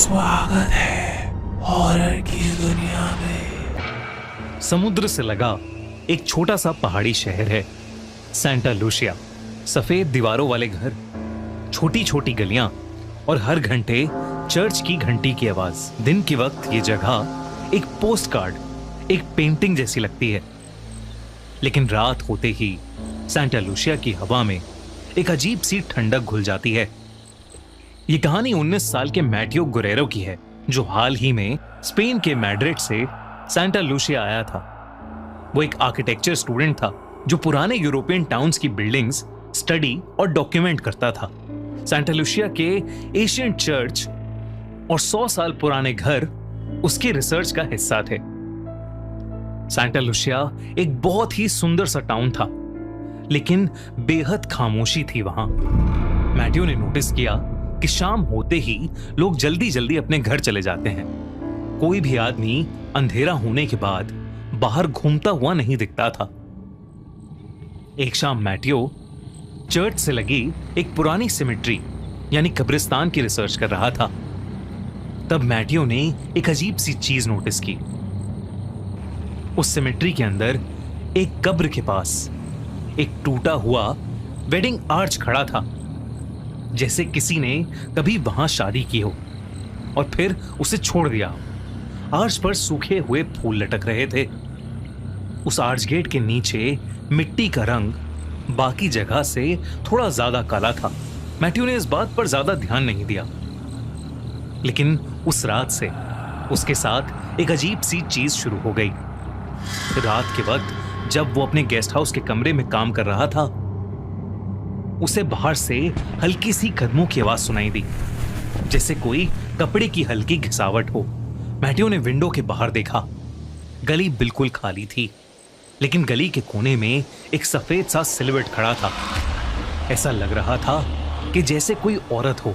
स्वागत है हॉरर की दुनिया में। समुद्र से लगा एक छोटा सा पहाड़ी शहर है सेंटा लूसिया। सफेद दीवारों वाले घर, छोटी छोटी गलियां और हर घंटे चर्च की घंटी की आवाज। दिन के वक्त ये जगह एक पोस्ट कार्ड, एक पेंटिंग जैसी लगती है, लेकिन रात होते ही सेंटा लूसिया की हवा में एक अजीब सी ठंडक घुल जाती है। ये कहानी 19 साल के मैटियो गुरेरो की है, जो हाल ही में स्पेन के मैड्रिड से सेंटा लूसिया आया था। वो एक आर्किटेक्चर स्टूडेंट था जो पुराने यूरोपियन टाउन्स की बिल्डिंग्स स्टडी और डॉक्यूमेंट करता था। सेंटा लूसिया के एशियंट चर्च और 100 साल पुराने घर उसके रिसर्च का हिस्सा थे। सेंटा लूसिया एक बहुत ही सुंदर सा टाउन था, लेकिन बेहद खामोशी थी वहां। मैटियो ने नोटिस किया कि शाम होते ही लोग जल्दी जल्दी अपने घर चले जाते हैं। कोई भी आदमी अंधेरा होने के बाद बाहर घूमता हुआ नहीं दिखता था। एक शाम मैटियो चर्च से लगी एक पुरानी सिमेट्री यानी कब्रिस्तान की रिसर्च कर रहा था। तब मैटियो ने एक अजीब सी चीज नोटिस की। उस सिमेट्री के अंदर एक कब्र के पास एक टूटा हुआ वेडिंग आर्च खड़ा था, जैसे किसी ने कभी वहां शादी की हो और फिर उसे छोड़ दिया। आर्च पर सूखे हुए फूल लटक रहे थे। उस आर्च गेट के नीचे मिट्टी का रंग बाकी जगह से थोड़ा ज्यादा काला था। मैटियो ने इस बात पर ज्यादा ध्यान नहीं दिया, लेकिन उस रात से उसके साथ एक अजीब सी चीज शुरू हो गई। रात के वक्त जब वो अपने गेस्ट हाउस के कमरे में काम कर रहा था, उसे बाहर से हल्की सी कदमों की आवाज सुनाई दी, जैसे कोई कपड़े की हल्की घिसावट हो। मैटियो ने विंडो के बाहर देखा। गली बिल्कुल खाली थी, लेकिन गली के कोने में एक सफेद सा सिलुएट खड़ा था। ऐसा लग रहा था कि जैसे कोई औरत हो,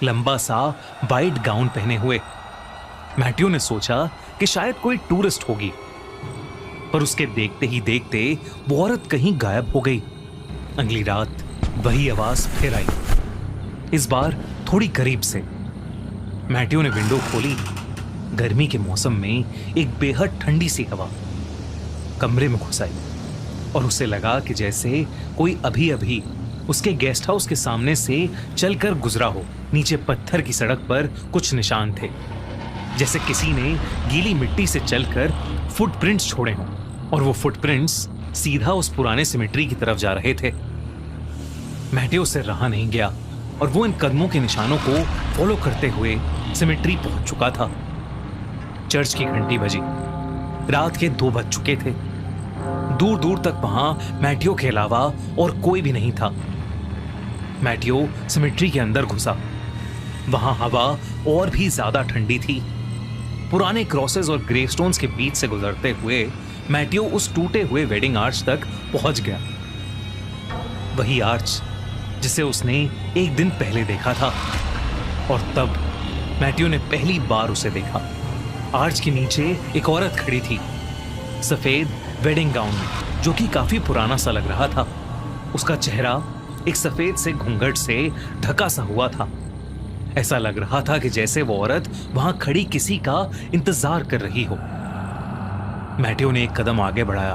लंबा सा वाइट गाउन पहने हुए। मैटियो ने सोचा कि शायद कोई टूरिस्ट होगी, पर उसके देखते ही देखते वो औरत कहीं गायब हो गई। अगली रात वही आवाज फिर आई, इस बार थोड़ी करीब से। मैटियो ने विंडो खोली। गर्मी के मौसम में एक बेहद ठंडी सी हवा कमरे में घुस आई और उसे लगा कि जैसे कोई अभी अभी उसके गेस्ट हाउस के सामने से चलकर गुजरा हो। नीचे पत्थर की सड़क पर कुछ निशान थे, जैसे किसी ने गीली मिट्टी से चलकर फुटप्रिंट्स छोड़े हों, और वो फुटप्रिंट्स सीधा उस पुराने सिमेट्री की तरफ जा रहे थे। मैटियो से रहा नहीं गया और वो इन कदमों के निशानों को फॉलो करते हुए सिमेट्री पहुंच चुका था। चर्च की घंटी बजी। रात के 2 बज चुके थे। दूर दूर तक वहां मैटियो के अलावा और कोई भी नहीं था। मैटियो सिमेट्री के अंदर घुसा। वहां हवा और भी ज्यादा ठंडी थी। पुराने क्रॉसेस और ग्रेवस्टोन्स के बीच से गुजरते हुए मैटियो उस टूटे हुए वेडिंग आर्च तक पहुंच गया। वही आर्च जिसे उसने एक दिन पहले देखा था, और तब मैटियो ने पहली बार उसे देखा। आर्च के नीचे एक औरत खड़ी थी, सफेद वेडिंग गाउन में, जो कि काफी पुराना सा लग रहा था। उसका चेहरा एक सफेद से घूंघट से ढका सा हुआ था। ऐसा लग रहा था कि जैसे वो औरत वहां खड़ी किसी का इंतजार कर रही हो। मैटियो ने एक कदम आगे बढ़ाया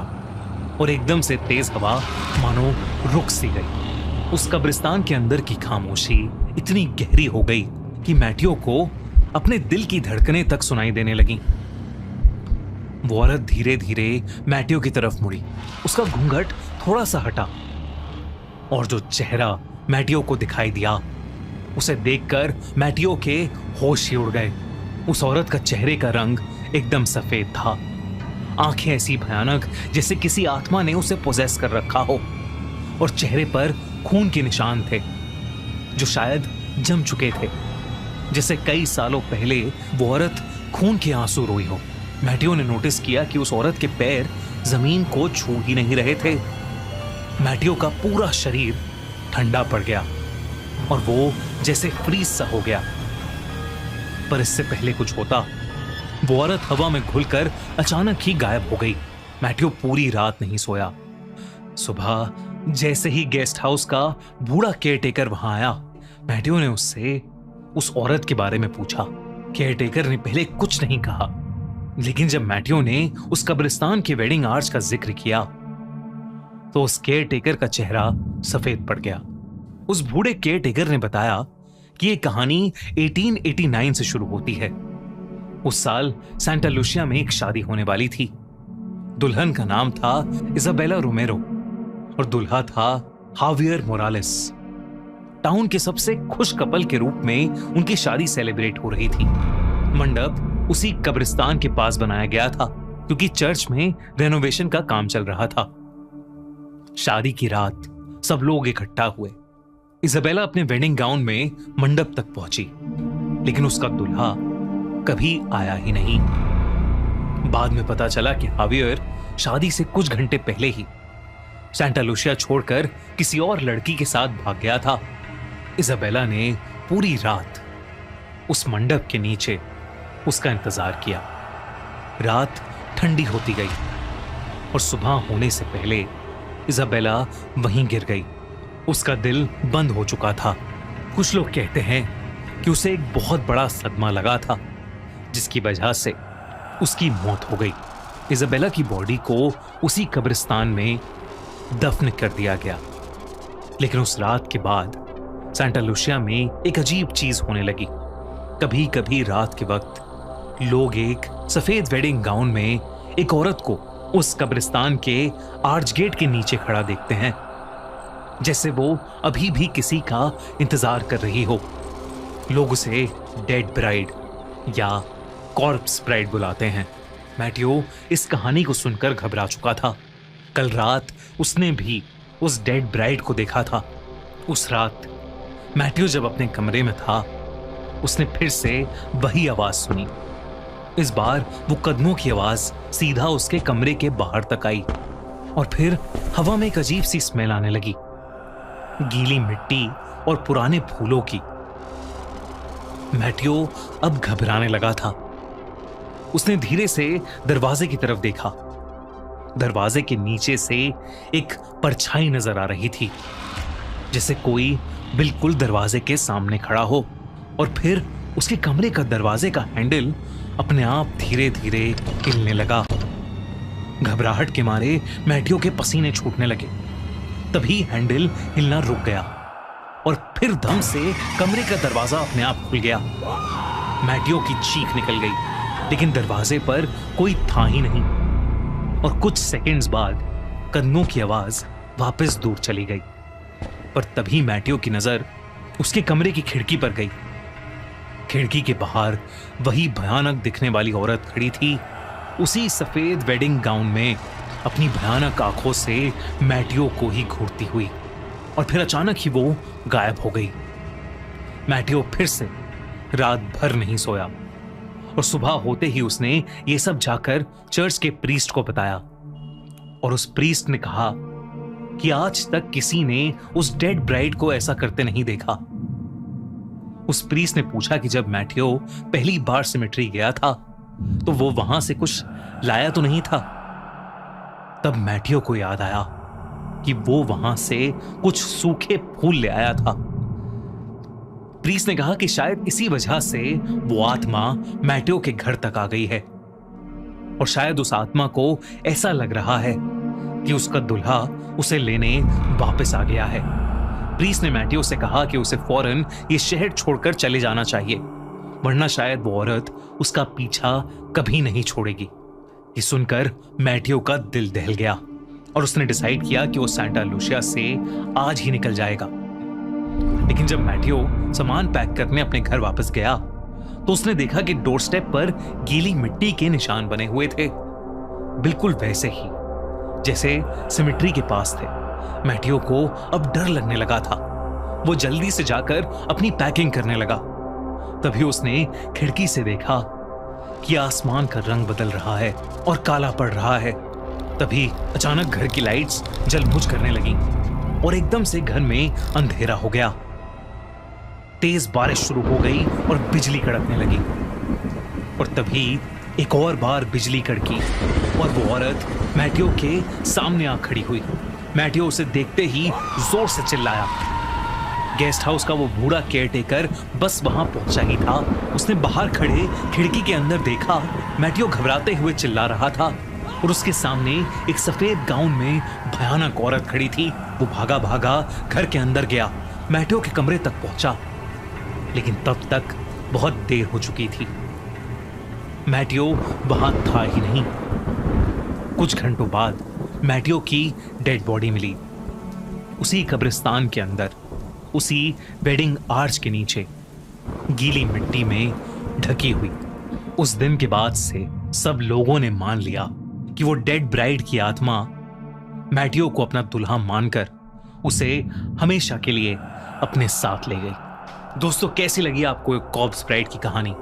और एकदम से तेज हवा मानो रुक सी गई। उस कब्रिस्तान के अंदर की खामोशी इतनी गहरी हो गई कि मैटियो को अपने दिल की धड़कनें तक सुनाई देने लगी। वो औरत धीरे धीरे मैटियो की तरफ मुड़ी। उसका घूंघट थोड़ा सा हटा और जो चेहरा मैटियो को दिखाई दिया, उसे देखकर मैटियो के होश ही उड़ गए। उस औरत का चेहरे का रंग एकदम सफेद था। आंखें ऐसी भयानक जैसे किसी आत्मा ने उसे पोजेस कर रखा हो, और चेहरे पर खून के निशान थे जो शायद जम चुके थे, जैसे कई सालों पहले वो औरत खून के आंसू रोई हो। मैटियो ने नोटिस किया कि उस औरत के पैर जमीन को छू ही नहीं रहे थे। मैटियो का पूरा शरीर ठंडा पड़ गया और वो जैसे फ्रीज सा हो गया। पर इससे पहले कुछ होता, वो औरत हवा में घुलकर अचानक ही गायब हो गई। मैटियो पूरी रात नहीं सोया। सुबह जैसे ही गेस्ट हाउस का बूढ़ा केयरटेकर वहां आया, मैटियो ने उससे उस औरत के बारे में पूछा। केयरटेकर ने पहले कुछ नहीं कहा, लेकिन जब मैटियो ने उस कब्रिस्तान के वेडिंग आर्च का जिक्र किया तो उस केयरटेकर का चेहरा सफेद पड़ गया। उस बूढ़े केयरटेकर ने बताया कि यह कहानी 1889 से शुरू होती है। उस साल सेंटा लुसिया में एक शादी होने वाली थी। दुल्हन का नाम था इजाबेला रोमेरो और दूल्हा था हावियर मोरालेस। टाउन के सबसे खुश कपल के रूप में उनकी शादी सेलिब्रेट हो रही थी। मंडप उसी कब्रिस्तान के पास बनाया गया था क्योंकि चर्च में रेनोवेशन का काम चल रहा था। शादी की रात सब लोग इकट्ठा हुए। इजाबेला अपने वेडिंग गाउन में मंडप तक पहुंची, लेकिन उसका दूल्हा कभी आया ही नहीं। बाद में पता चला कि हावियर शादी से कुछ घंटे पहले ही सेंटा लुसिया छोड़कर किसी और लड़की के साथ भाग गया था। इजाबेला ने पूरी रात उस मंडप के नीचे उसका इंतजार किया। रात ठंडी होती गई और सुबह होने से पहले इजाबेला वहीं गिर गई। उसका दिल बंद हो चुका था। कुछ लोग कहते हैं कि उसे एक बहुत बड़ा सदमा लगा था, जिसकी वजह से उसकी मौत हो गई। इजाबेला की बॉडी को उसी कब्रिस्तान में दफन कर दिया गया। लेकिन उस रात के बाद सेंटा लुसिया में एक अजीब चीज होने लगी। कभी कभी रात के वक्त लोग एक सफेद वेडिंग गाउन में एक औरत को उस कब्रिस्तान के आर्च गेट के नीचे खड़ा देखते हैं, जैसे वो अभी भी किसी का इंतजार कर रही हो। लोग उसे डेड ब्राइड या कॉर्प्स ब्राइड बुलाते हैं। मैटियो इस कहानी को सुनकर घबरा चुका था। कल रात उसने भी उस डेड ब्राइड को देखा था। उस रात मैटियो जब अपने कमरे में था, उसने फिर से वही आवाज सुनी। इस बार वो कदमों की आवाज सीधा उसके कमरे के बाहर तक आई और फिर हवा में एक अजीब सी स्मेल आने लगी, गीली मिट्टी और पुराने फूलों की। मैटियो अब घबराने लगा था। उसने धीरे से दरवाजे की तरफ देखा। दरवाजे के नीचे से एक परछाई नजर आ रही थी, जैसे कोई बिल्कुल दरवाजे के सामने खड़ा हो। और फिर उसके कमरे का दरवाजे का हैंडल अपने आप धीरे धीरे हिलने लगा। घबराहट के मारे मैटियो के पसीने छूटने लगे। तभी हैंडल हिलना रुक गया और फिर धम से कमरे का दरवाजा अपने आप खुल गया। मैटियो की चीख निकल गई, लेकिन दरवाजे पर कोई था ही नहीं। और कुछ सेकंड्स बाद कदमों की आवाज वापस दूर चली गई। पर तभी मैटियो की नजर उसके कमरे की खिड़की पर गई। खिड़की के बाहर वही भयानक दिखने वाली औरत खड़ी थी, उसी सफेद वेडिंग गाउन में, अपनी भयानक आंखों से मैटियो को ही घूरती हुई। और फिर अचानक ही वो गायब हो गई। मैटियो फिर से रात भर नहीं सोया और सुबह होते ही उसने ये सब जाकर चर्च के प्रीस्ट को बताया। और उस प्रीस्ट ने कहा कि आज तक किसी ने उस डेड ब्राइड को ऐसा करते नहीं देखा। उस प्रीस्ट ने पूछा कि जब मैटियो पहली बार सिमेट्री गया था तो वो वहां से कुछ लाया तो नहीं था। तब मैटियो को याद आया कि वो वहां से कुछ सूखे फूल ले आया था। प्रीस्ट ने कहा कि शायद इसी वजह से वो आत्मा मैटियो के घर तक आ गई है और शायद उस आत्मा को ऐसा लग रहा है कि उसका दूल्हा उसे लेने वापस आ गया है। प्रीस्ट ने मैटियो से कहा कि उसे फौरन ये शहर छोड़कर चले जाना चाहिए, वरना शायद वो औरत उसका पीछा कभी नहीं छोड़ेगी। ये सुनकर मैटियो का दिल दहल गया और उसने डिसाइड किया कि वो सेंटा लुसिया से आज ही निकल जाएगा। लेकिन जब मैटियो सामान पैक करने अपने घर वापस गया तो उसने देखा कि डोरस्टेप पर गीली मिट्टी के निशान बने हुए थे, बिल्कुल वैसे ही जैसे सिमेट्री के पास थे। मैटियो को अब डर लगने लगा था। वो जल्दी से जाकर अपनी पैकिंग करने लगा। तभी उसने खिड़की से देखा कि आसमान का रंग बदल रहा है और काला पड़ रहा है। तभी अचानक घर की लाइट्स जलबुझ करने लगीं और एकदम से घर में अंधेरा हो गया। तेज बारिश शुरू हो गई और बिजली कड़कने लगी। और तभी एक और बार बिजली कड़की और वो औरत मैटियो के सामने आ खड़ी हुई। मैटियो उसे देखते ही जोर से चिल्लाया, गेस्ट हाउस का वो बूढ़ा केयरटेकर बस वहां पहुंचा ही था, उसने बाहर खड़े खिड़की के अंदर देखा। मैटियो घबराते हुए चिल्ला रहा था और उसके सामने एक सफेद गाउन में भयानक औरत खड़ी थी। वो भागा भागा घर के अंदर गया, मैटियो के कमरे तक पहुंचा, लेकिन तब तक बहुत देर हो चुकी थी। मैटियो वहां था ही नहीं। कुछ घंटों बाद मैटियो की डेड बॉडी मिली, उसी कब्रिस्तान के अंदर, उसी वेडिंग आर्च के नीचे, गीली मिट्टी में ढकी हुई। उस दिन के बाद से सब लोगों ने मान लिया कि वो डेड ब्राइड की आत्मा मैटियो को अपना दुल्हा मानकर उसे हमेशा के लिए अपने साथ ले गई। दोस्तों, कैसी लगी आपको कॉर्प्स ब्राइड की कहानी?